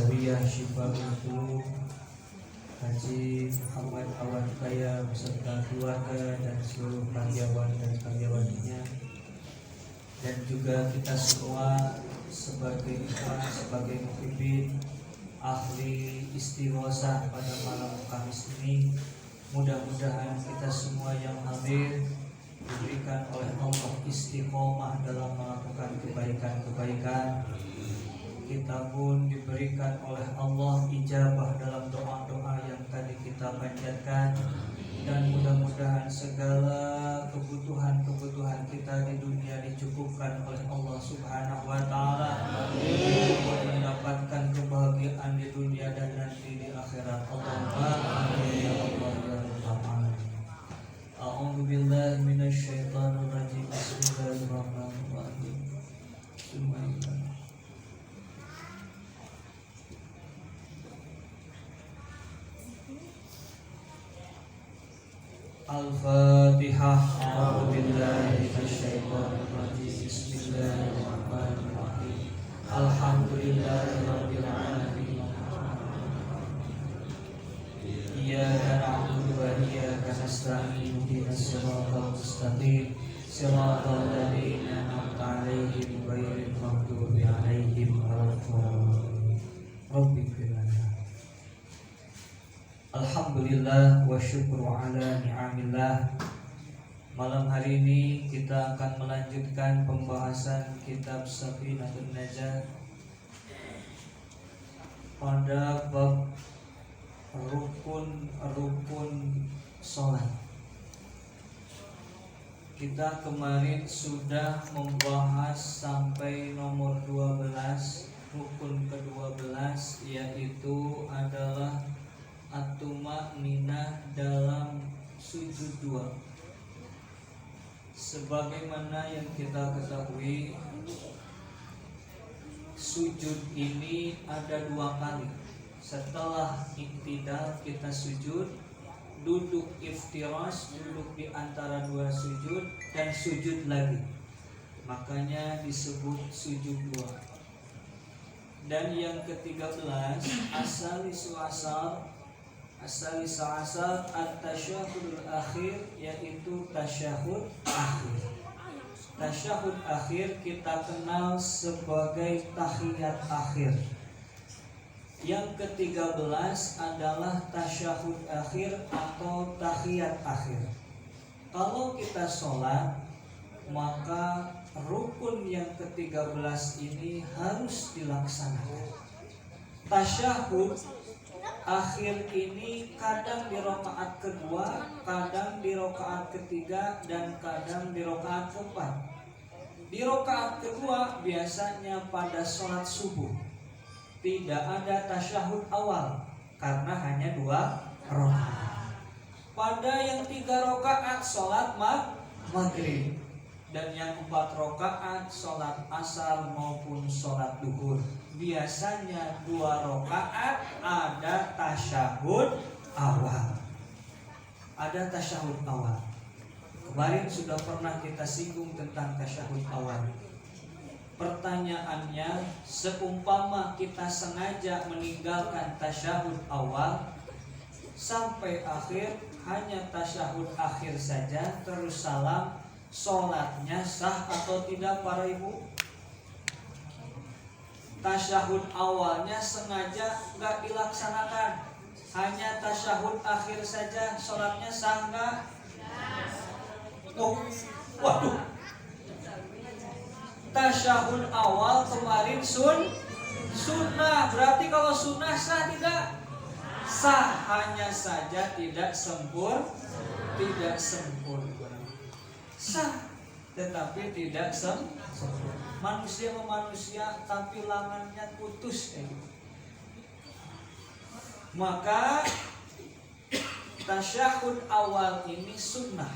Zawiyah Syifaul Qulub Haji Muhammad Awan Kaya beserta keluarga dan seluruh karyawan dan karyawatinya, dan juga kita semua sebagai ikhwan, sebagai muhibbin ahli istighosah pada malam Kamis ini. Mudah-mudahan kita semua yang hadir diberikan oleh Allah istiqomah dalam melakukan kebaikan-kebaikan. Kita pun diberikan oleh Allah ijabah dalam doa-doa yang tadi kita panjatkan, dan mudah-mudahan segala kebutuhan-kebutuhan kita di dunia dicukupkan oleh Allah Subhanahu wa taala, buat mendapatkan kebahagiaan di dunia dan nanti di akhirat. Allahumma amin ya Allah ya rabbal alamin. A'udzu billahi minasy syaithanir rajim. Bismillahirrahmanirrahim. Al-Fatihah. A'udzu billahi minasyaitonir rajim. Bismillahirrahmanirrahim. Alhamdulillahirabbil alamin. Iyyaka na'budu wa iyyaka nasta'in. Ihdinas siratal mustaqim. Siratal ladzina an'amta 'alaihim ghairil maghdubi 'alaihim waladdallin. Rabbi Alhamdulillah wa syukru ala ni'amillah. Malam hari ini kita akan melanjutkan pembahasan kitab Safinatun Najah pada bab rukun sholat. Kita kemarin sudah membahas sampai nomor 12, rukun ke-12, yaitu adalah at-tumaninah dalam sujud dua. Sebagaimana yang kita ketahui, sujud ini ada dua kali. Setelah iktidal kita sujud, duduk iftirash, duduk di antara dua sujud, dan sujud lagi. Makanya disebut sujud dua. Dan yang ke-13 Asalisu asar at-tasyahudul akhir, yaitu tasyahud akhir. Tasyahud akhir kita kenal sebagai tahiyat akhir. Yang ke-13 adalah tasyahud akhir atau tahiyat akhir. Kalau kita sholat, maka rukun yang ke-13 ini harus dilaksanakan. Tasyahud akhir ini kadang di rakaat kedua, kadang di rakaat ketiga, dan kadang di rakaat keempat. Di rakaat kedua biasanya pada sholat subuh tidak ada tasyahud awal karena hanya 2 rakaat. Pada yang 3 rakaat sholat maghrib, dan yang 4 rakaat sholat asar maupun sholat duhur. Biasanya 2 rakaat ada tasyahud awal. Ada tasyahud awal. Kemarin sudah pernah kita singgung tentang tasyahud awal. Pertanyaannya, seumpama kita sengaja meninggalkan tasyahud awal sampai akhir, hanya tasyahud akhir saja terus salam, sholatnya sah atau tidak para ibu? Tasyahud awalnya sengaja nggak dilaksanakan, hanya tasyahud akhir saja, sholatnya sah nggak? Oh, waduh. Tasyahud awal kemarin sunnah, berarti kalau sunnah sah tidak? Sah, hanya saja tidak sempurna. Sah, tetapi tidak sempurna. Manusia sama manusia, tapi lengannya putus gitu. Maka tasyahud awal ini sunnah,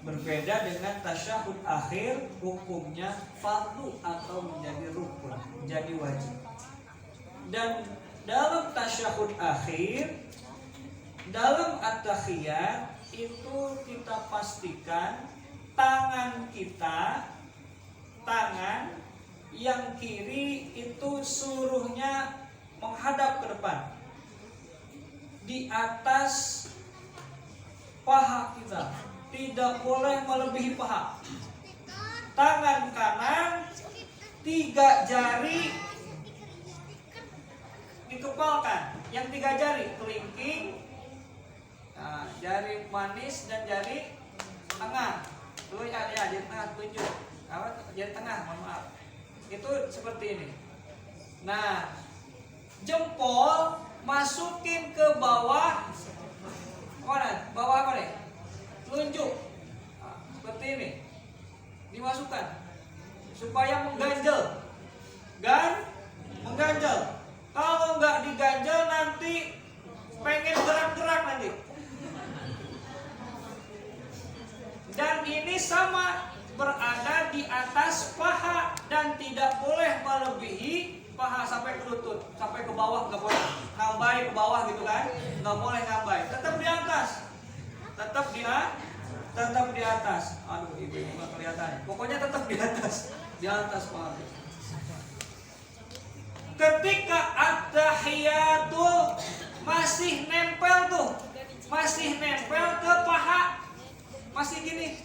berbeda dengan tasyahud akhir, hukumnya fardu atau menjadi rukun, menjadi wajib. Dan dalam tasyahud akhir, dalam at-tahiyat itu kita pastikan tangan yang kiri itu suruhnya menghadap ke depan. Di atas paha kita, tidak boleh melebihi paha. Tangan kanan 3 jari dikepalkan. Yang 3 jari kelingking, jari manis dan jari tengah. Jari tengah tunjuk. Jari tengah, mohon maaf. Itu seperti ini. Nah, jempol masukin ke bawah. Mana? Bawah apa nih? Telunjuk. Seperti ini. Dimasukkan supaya mengganjel. Mengganjel. Kalau nggak diganjel nanti pengen gerak-gerak nanti. Dan ini sama, berada di atas paha dan tidak boleh melebihi paha sampai ke lutut, sampai ke bawah nggak boleh. Ngambai ke bawah gitu kan? Nggak boleh ngambai. Tetap di atas. Tetap di atas. Aduh, ibu nggak kelihatan. Pokoknya tetap di atas paha. Ketika at-tahiyatul masih nempel ke paha, masih gini.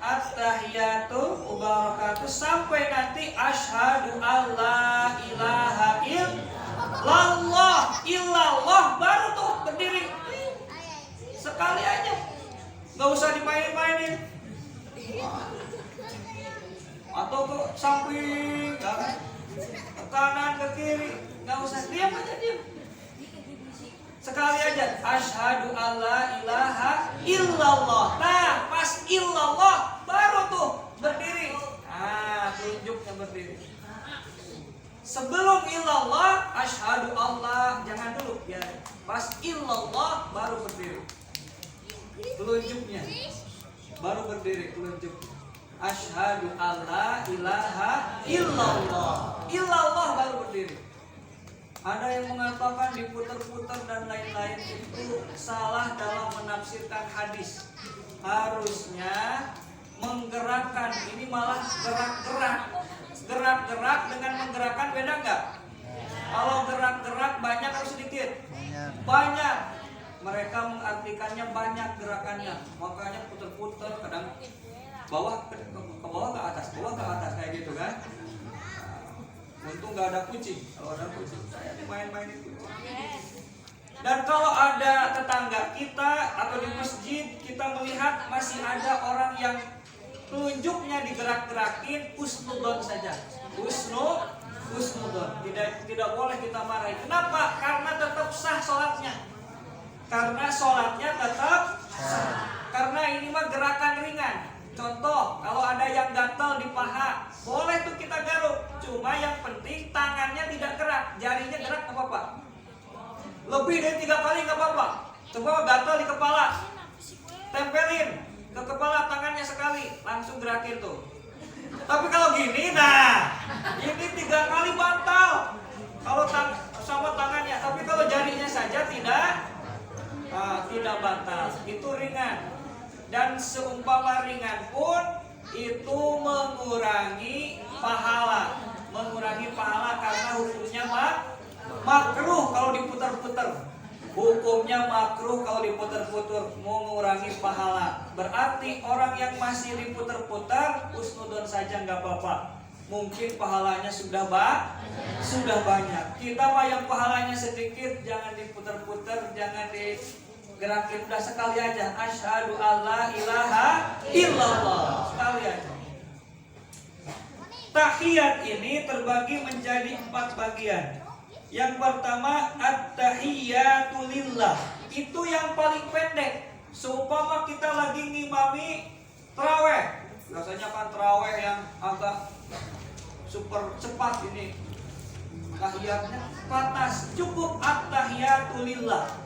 At-tahiyatu wabarakatuh sampai nanti asyhadu alla ilaha illallah baru tuh berdiri. Sekali aja. Nggak usah dimain-mainin. Atau ke samping, ke kanan, ke kiri, nggak usah, diam aja, diam. Sekali aja, asyhadu alla ilaha illallah. Nah, pas illallah baru tuh berdiri. Tunjuknya berdiri. Sebelum illallah, asyhadu Allah, jangan dulu, biar pas illallah baru berdiri. Telunjuknya baru berdiri, telunjuk. Asyhadu alla ilaha illallah baru berdiri. Ada yang mengatakan diputar-putar dan lain-lain, itu salah dalam menafsirkan hadis. Harusnya menggerakkan, ini malah gerak-gerak dengan menggerakkan beda nggak? Kalau gerak-gerak banyak atau sedikit? Banyak. Mereka mengartikannya banyak gerakannya, makanya putar-putar, kadang bawah ke bawah ke atas kayak gitu kan. Untung nggak ada kucing. Kalau ada kucing, saya main-main itu. Dan kalau ada tetangga kita atau di masjid kita melihat masih ada orang yang telunjuknya digerak-gerakin, husnudon saja. Husnudon. Tidak boleh kita marahi. Kenapa? Karena tetap sah sholatnya. Karena ini mah gerakan ringan. Contoh, kalau ada yang gatal di paha, boleh tuh kita garuk. Cuma yang penting tangannya tidak gerak, jarinya gerak nggak apa-apa. Lebih dari 3 kali nggak apa-apa. Coba gatal di kepala, tempelin ke kepala tangannya sekali, langsung gerakin tuh. Tapi kalau gini, ini 3 kali batal. Kalau sama tangannya, tapi kalau jarinya saja tidak batal. Itu ringan. Dan seumpama ringan pun itu mengurangi pahala karena hukumnya makruh kalau diputar-putar. Hukumnya makruh kalau diputar-putar, mengurangi pahala. Berarti orang yang masih diputar-putar, husnudon saja nggak apa-apa. Mungkin pahalanya sudah banyak. Kita mah yang pahalanya sedikit, jangan diputar-putar, jangan gerakin, udah sekali aja. Asyhadu alla ilaha illallah. Sekali aja. Tahiyat ini terbagi menjadi 4 bagian. Yang pertama at-tahiyatu lillah. Itu yang paling pendek. Seumpama kita lagi ngimami tarawih. Biasanya kan tarawih yang agak super cepat ini. Tahiyatnya patas, cukup at-tahiyatu lillah.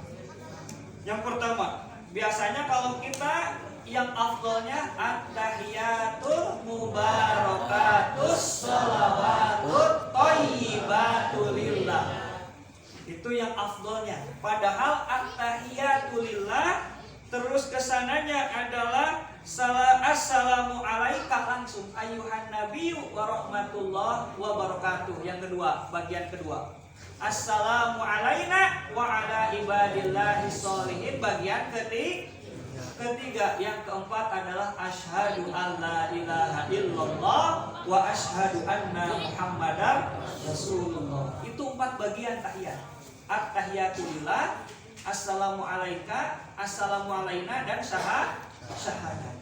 Yang pertama, biasanya kalau kita yang afdolnya at-tahiyatul mubarakatus sholawatut thayyibatul lillah. Itu yang afdolnya. Padahal at-tahiyatul lillah terus kesananya adalah assalamu alaika langsung ayuhan nabiyyu wa rahmatullah wa barakatuh. Yang kedua, bagian kedua. Assalamu alaina wa ala ibadillahi sholihin bagian ketiga. Yang keempat adalah asyhadu alla ilaha illallah wa asyhadu anna muhammadar rasulullah. Itu 4 bagian tahiyat. At-tahiyatu lillah, assalamu alaika, assalamu alaina, dan syahadat.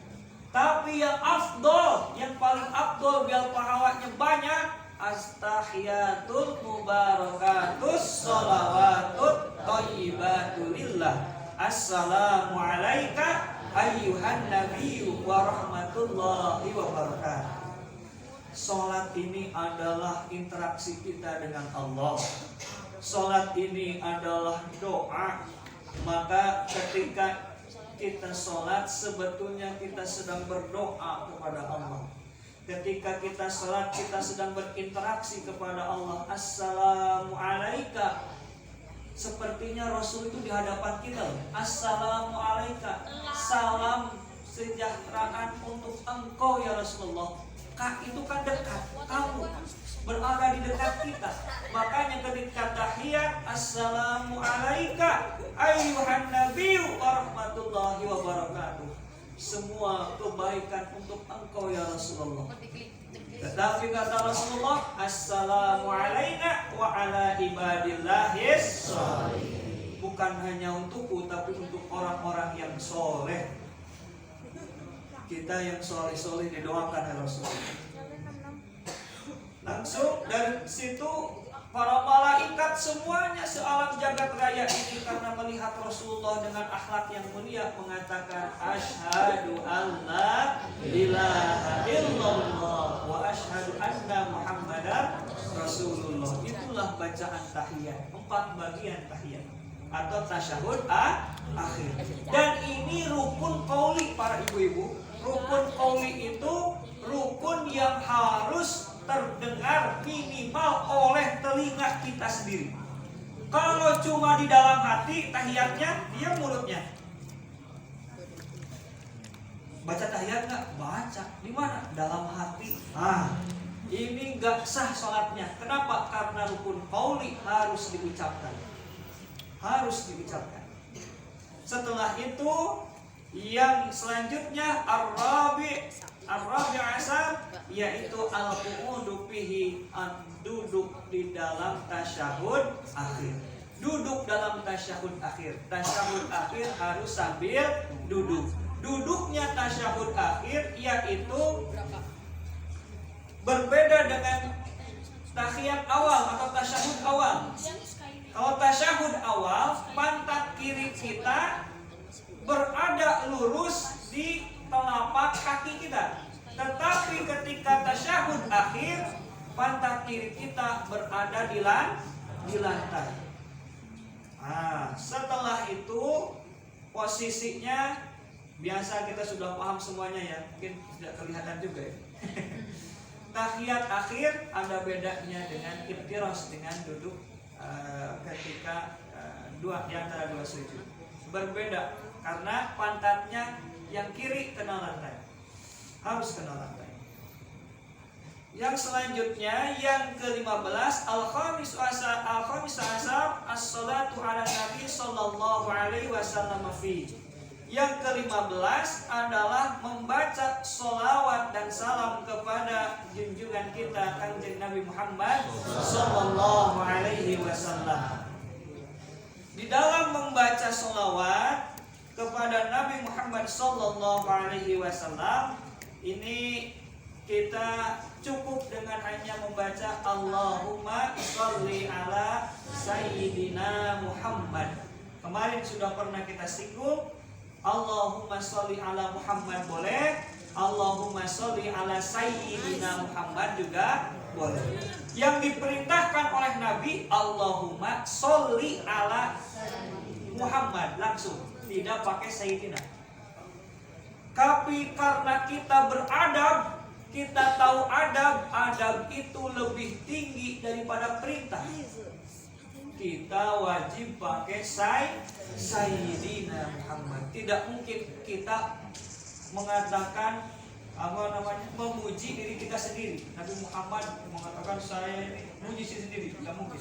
Tapi yang afdol, yang paling afdol biar pahalanya banyak, astahiyatul mubarakatus sholawatut thayyibatul lillah. Assalamu alaika ayyuhan nabiyyu wa rahmatullahi wa barakatuh. Salat ini adalah interaksi kita dengan Allah. Salat ini adalah doa. Maka ketika kita sholat, sebetulnya kita sedang berdoa kepada Allah. Ketika kita sholat, kita sedang berinteraksi kepada Allah. Assalamu alaika. Sepertinya Rasul itu di hadapan kita. Assalamu alaika. Salam sejahteraan untuk engkau ya Rasulullah. Itu kan dekat. Kamu berada di dekat kita. Makanya ketika tahiyat, assalamu alaika ayyuhan nabiyyu wa rahmatullahi wa barakatuh. Semua kebaikan untuk engkau ya Rasulullah. Tetapi kata Rasulullah, assalamu alaina wa ala ibadillahis sholihin. Bukan hanya untukku, tapi untuk orang-orang yang soleh. Kita yang soleh-soleh didoakan ya Rasulullah. Langsung dari situ para malaikat semuanya sealam jagat raya ini karena melihat Rasulullah dengan akhlak yang mulia mengatakan asyhadu alla ilaha illallah wa asyhadu anna muhammadar rasulullah. Itulah bacaan tahiyat, 4 bagian tahiyat atau tasyahud akhir. Dan ini rukun qauli para ibu-ibu. Rukun qauli itu rukun yang harus terdengar minimal oleh telinga kita sendiri. Kalau cuma di dalam hati tahiyatnya, dia mulutnya baca tahiyat nggak? Baca. Di mana? Dalam hati. Ini nggak sah sholatnya. Kenapa? Karena rukun qauli harus diucapkan. Harus diucapkan. Setelah itu yang selanjutnya ar-rabi' asar, yaitu al-qu'udu fihi, duduk di dalam tasyahud akhir. Duduk dalam tasyahud akhir. Tasyahud akhir harus sambil duduk. Duduknya tasyahud akhir yaitu berbeda dengan tahiyat awal atau tasyahud awal. Kalau tasyahud awal, pantat kiri kita berada lurus di telapak kaki kita. Tetapi ketika tasyahud akhir, pantat kiri kita berada di lantai. Setelah itu posisinya biasa kita sudah paham semuanya ya. Mungkin tidak kelihatan juga ya. Tahiyat akhir ada bedanya dengan iftiras, dengan duduk ketika di antara 2 sujud. Berbeda karena pantatnya yang kiri kena lantai. Harus kena lantai. Yang selanjutnya yang ke-15 al-khamis asar as-salatu ala nabi sallallahu alaihi wasallam fi. Yang ke-15 adalah membaca sholawat dan salam kepada junjungan kita Kanjeng Nabi Muhammad sallallahu alaihi wasallam. Di dalam membaca sholawat kepada Nabi Muhammad sallallahu alaihi wasallam ini kita cukup dengan hanya membaca Allahumma sholli ala sayyidina Muhammad. Kemarin sudah pernah kita singgung, Allahumma sholli ala Muhammad boleh, Allahumma sholli ala sayyidina Muhammad juga boleh. Yang diperintahkan oleh Nabi, Allahumma sholli ala Muhammad langsung, tidak pakai sayyidina. Tapi karena kita beradab, kita tahu adab itu lebih tinggi daripada perintah. Kita wajib pakai sayyidina Muhammad. Tidak mungkin kita mengatakan memuji diri kita sendiri. Nabi Muhammad mengatakan saya memuji diri sendiri, tidak mungkin.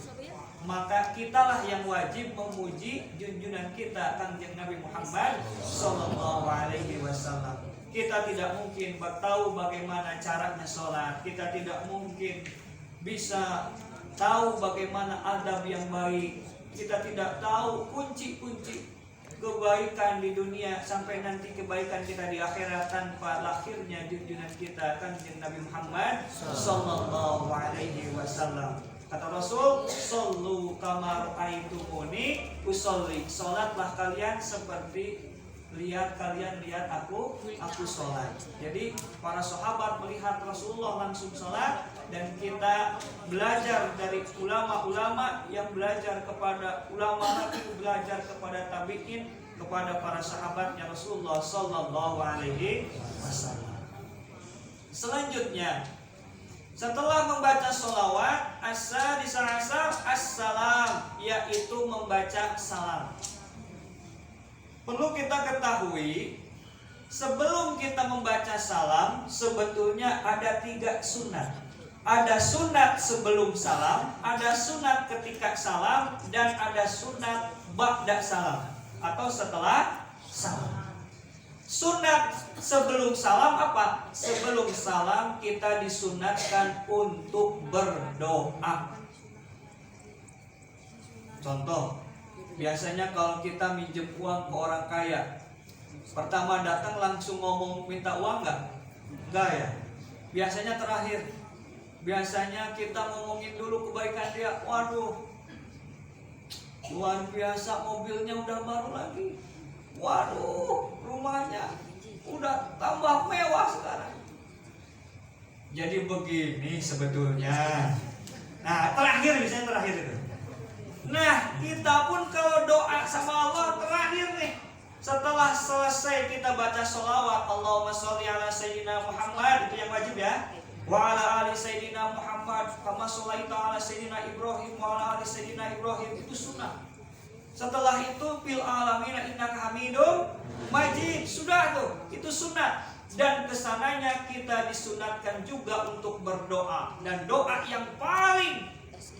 Maka kitalah yang wajib memuji junjungan kita Kanjeng Nabi Muhammad sallallahu alaihi wasallam. Kita tidak mungkin tahu bagaimana caranya sholat. Kita tidak mungkin bisa tahu bagaimana adab yang baik. Kita tidak tahu kunci-kunci kebaikan di dunia sampai nanti kebaikan kita di akhirat tanpa lahirnya junjungan kita Kanjeng Nabi Muhammad sallallahu alaihi wasallam. Kata Rasul, "Shollu kama ra'aitumuni usolli." Salatlah kalian seperti kalian lihat aku sholat. Jadi para sahabat melihat Rasulullah langsung sholat, dan kita belajar dari ulama-ulama yang belajar kepada ulama Nabi, belajar kepada tabi'in, kepada para sahabatnya Rasulullah sallallahu alaihi wasallam. Selanjutnya, setelah membaca sholawat as-salam, yaitu membaca salam. Perlu kita ketahui, sebelum kita membaca salam, sebetulnya ada 3 sunat. Ada sunat sebelum salam, ada sunat ketika salam, dan ada sunat ba'da salam atau setelah salam. Sunat sebelum salam apa? Sebelum salam kita disunatkan untuk berdoa. Contoh, biasanya kalau kita minjem uang ke orang kaya, pertama datang langsung ngomong minta uang enggak ya? Biasanya terakhir. Biasanya kita ngomongin dulu kebaikan dia. Waduh, luar biasa, mobilnya udah baru lagi. Waduh, rumahnya udah tambah mewah sekarang. Jadi begini sebetulnya. Nah, terakhir itu. Nah, kita pun kalau doa sama Allah terakhir nih, setelah selesai kita baca sholawat, Allahumma sholli ala sayyidina Muhammad, itu yang wajib ya. Wa ala ali sayyidina Muhammad kama sholaita ala sayyidina Ibrahim wa ala ali sayyidina Ibrahim, itu sunnah. Setelah itu fil alamina innaka hamidum majid, sudah tuh, itu sunat. Dan kesananya kita disunatkan juga untuk berdoa, dan doa yang paling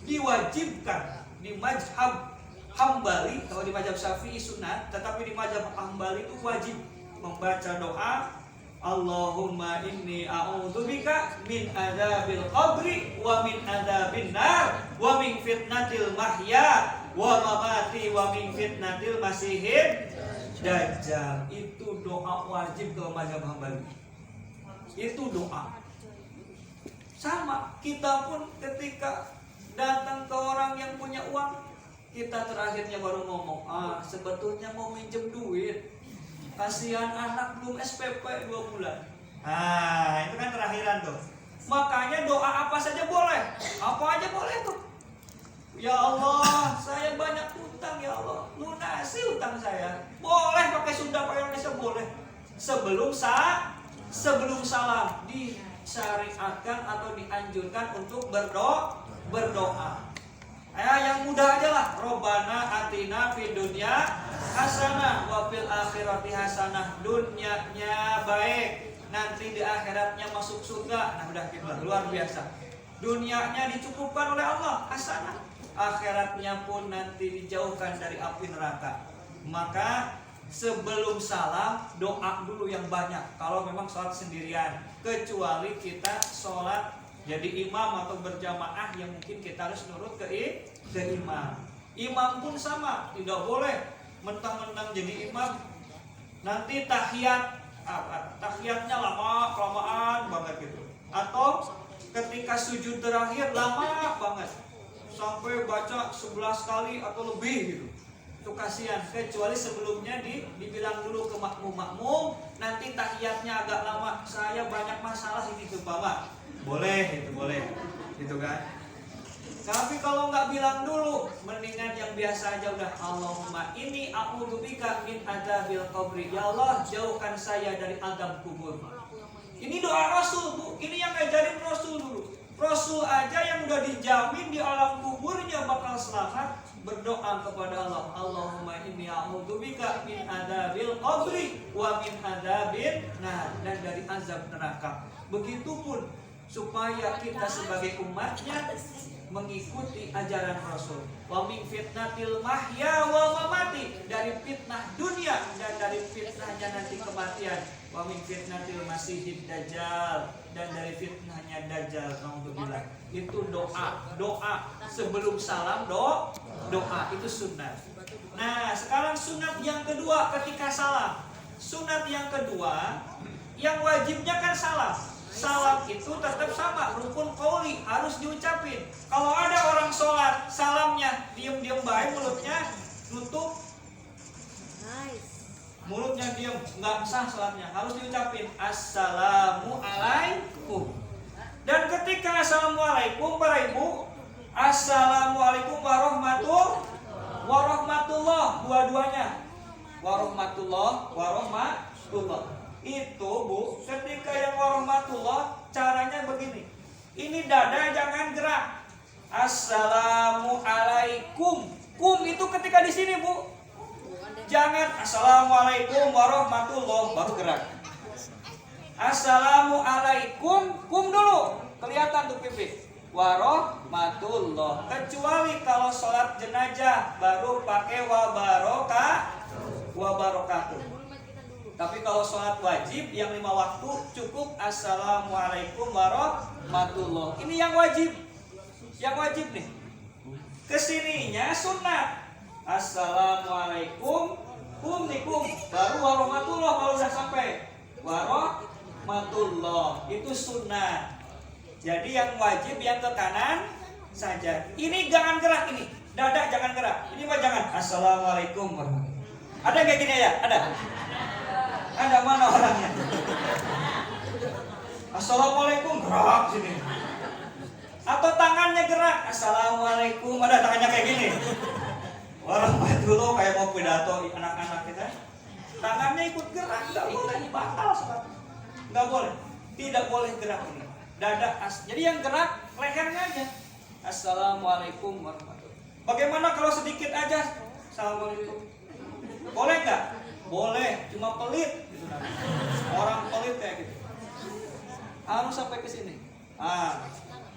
diwajibkan di mazhab Hambali. Kalau di mazhab Syafi'i sunat, tetapi di mazhab Hambali itu wajib membaca doa Allahumma inni a'udzubika min adzabil qabri wa min adzabin nar wa min fitnatil mahya wa mamati wa min fitnatil masihid dajjal. Itu doa wajib kalau mazhab Hambali. Itu doa. Sama, kita pun ketika datang ke orang yang punya uang, kita terakhirnya baru ngomong, sebetulnya mau minjem duit, kasihan anak belum SPP 2 bulan. Nah, itu kan terakhiran tuh. Makanya doa apa saja boleh, apa aja boleh tuh. Ya Allah, saya banyak utang, ya Allah, lunasi utang saya. Boleh pakai Sunda, pakai Indonesia boleh. Sebelum salam disyariatkan atau dianjurkan untuk berdoa. Yang mudah aja lah. Robbana atina fid dunya hasanah wa fil akhirati hasanah. Dunianya baik, nanti di akhiratnya masuk surga. Nah, udah gitu, luar biasa. Dunianya dicukupkan oleh Allah, hasanah. Akhiratnya pun nanti dijauhkan dari api neraka. Maka sebelum salam doa dulu yang banyak. Kalau memang sholat sendirian, kecuali kita sholat jadi imam atau berjamaah yang mungkin kita harus nurut ke imam. Imam pun sama, tidak boleh mentang-mentang jadi imam nanti tahiyatnya kelamaan banget gitu. Atau ketika sujud terakhir lama banget, sampai baca 11 kali atau lebih gitu. Itu kasihan, kecuali sebelumnya dibilang dulu ke makmum, nanti tahiyatnya agak lama, saya banyak masalah ini tuh Bapak. Boleh, itu boleh, gitu kan. Tapi kalau nggak bilang dulu, mendingan yang biasa aja udah. Allahumma inni a'udzubika min adzabil qabri. Ya Allah, jauhkan saya dari azab kubur. Ini doa Rasul, Bu. Ini yang ngajarin Rasul dulu. Rasul aja yang udah dijamin di alam kubur seluruhnya bakal selamat, berdoa kepada Allah, Allahumma inni a'udzubika min adzabil qabri wa min adzabil nar, dan dari azab neraka. Begitupun supaya kita sebagai umatnya mengikuti ajaran Rasul. Wa min fitnatil mahya wal mamati, dari fitnah dunia dan dari fitnahnya nanti kematian. Wa min fitnatil masihid dajjal, dan dari fitnahnya dajjal. Alhamdulillah. Itu doa sebelum salam, doa itu sunat. Nah, sekarang sunat yang kedua ketika salam. Sunat yang kedua, yang wajibnya kan salam. Salam itu tetap sama, rukun qauli, harus diucapin. Kalau ada orang sholat, salamnya diem-diem baik, mulutnya nutup, mulutnya diem, nggak sah sholatnya, harus diucapin assalamualaikum. Dan ketika assalamualaikum, para ibu, assalamualaikum warahmatullah, dua-duanya, warahmatullah. Itu Bu, ketika yang warahmatullah caranya begini. Ini dada jangan gerak. Assalamualaikum. Kum itu ketika di sini Bu. Jangan assalamualaikum warahmatullah baru gerak. Assalamualaikum, kum dulu. Kelihatan tuh pipi. Warahmatullah. Kecuali kalau sholat jenazah baru pakai wabarakatuh. Tapi kalau sholat wajib yang 5 waktu cukup assalamualaikum warahmatullah. Ini yang wajib. Yang wajib nih. Kesininya sunnah. Assalamualaikum kum. Baru warahmatullah kalau udah sampai. Warahmatullah. Itu sunnah. Jadi yang wajib yang ke kanan saja. Ini jangan gerak ini. Dada jangan gerak. Ini mah jangan. Assalamualaikum warahmatullahi. Ada kayak gini ya? Ada. Ada mana orangnya? Assalamualaikum, gerak sini. Atau tangannya gerak. Assalamualaikum, ada tangannya kayak gini. Warahmatullah, kayak mau pidato anak-anak kita. Tangannya ikut gerak, nggak boleh, batal sholat. Nggak boleh, tidak boleh gerak ini. Dada jadi yang gerak lehernya aja. Assalamualaikum warahmatullahi. Bagaimana kalau sedikit aja? Assalamualaikum. Boleh nggak? Boleh, cuma pelit gitu. Orang pelit kayak gitu. Harus sampai ke sini.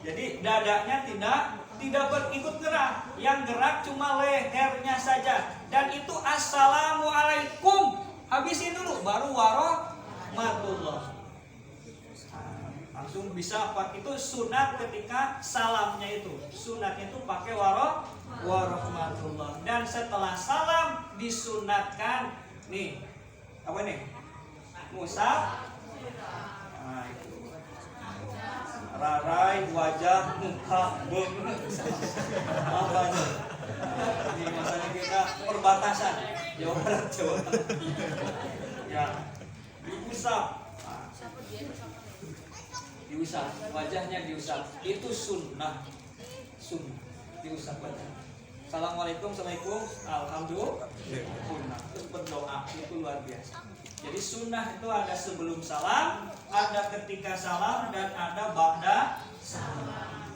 Jadi dadanya tidak berikut gerak. Yang gerak cuma lehernya saja. Dan itu assalamualaikum. Habisin dulu baru warahmatullah. Langsung bisa pakai itu sunat ketika salamnya itu. Sunatnya itu pakai warahmatullah. Dan setelah salam disunatkan nih, apa nih? Musab. Nah, itu. Rarai, wajah, muka, apa nih? Ini masalahnya kita perbatasan Jawa Barat, Jawa Tengah. Ya, diusap. Diusap, wajahnya diusap. Itu sunnah. Diusap wajah. Assalamualaikum, alhamdulillah. Terus berdoa, itu luar biasa. Jadi sunnah itu ada sebelum salam, ada ketika salam, dan ada ba'da salam.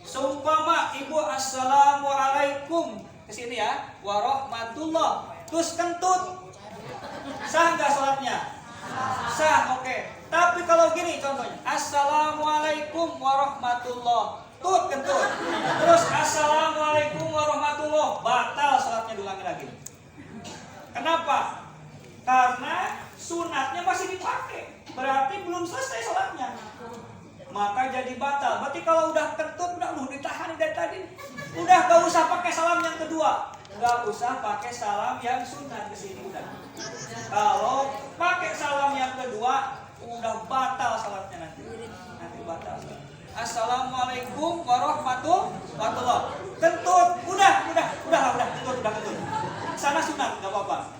Seumpama ibu assalamualaikum kesini ya, warahmatullah, terus kentut, sah nggak sholatnya? Sah, oke. Tapi kalau gini contohnya, assalamualaikum warahmatullah, kentut. Terus assalamualaikum warahmatullah, batal sholatnya, diulangi lagi. Kenapa? Karena sunatnya masih dipakai, berarti belum selesai sholatnya, maka jadi batal. Berarti kalau udah kentut, udah ditahan dari tadi, udah gak usah pakai salam yang kedua, gak usah pakai salam yang sunat kesini udah. Kalau pakai salam yang kedua, udah batal sholatnya nanti batal sholat. Assalamualaikum warahmatullah. Kentut, udah, kentut. Sana sunat, gak apa-apa.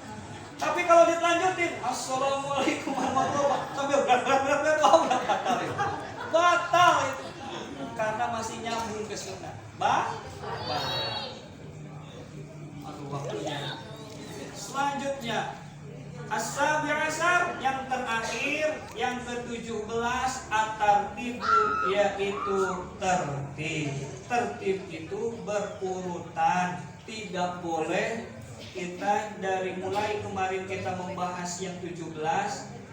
Tapi kalau dilanjutin, assalamualaikum warahmatullah, sampai udah batal itu. Batal itu. Karena masih nyambung ke sunat. Aduh, waktunya. Selanjutnya, As-sabi asar yang terakhir, yang ke-17 at-tartibu, yaitu tertib. Tertib itu berurutan. Tidak boleh kita dari mulai kemarin kita membahas yang 17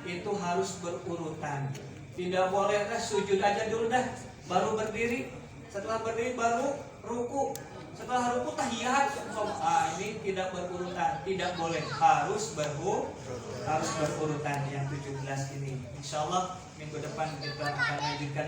itu harus berurutan. Tidak boleh sujud aja dulu dah, baru berdiri. Setelah berdiri baru ruku. Setelah ruku tahiyat. Ini tidak berurutan, tidak boleh, harus berurutan yang 17 ini. Insyaallah minggu depan kita akan lanjutkan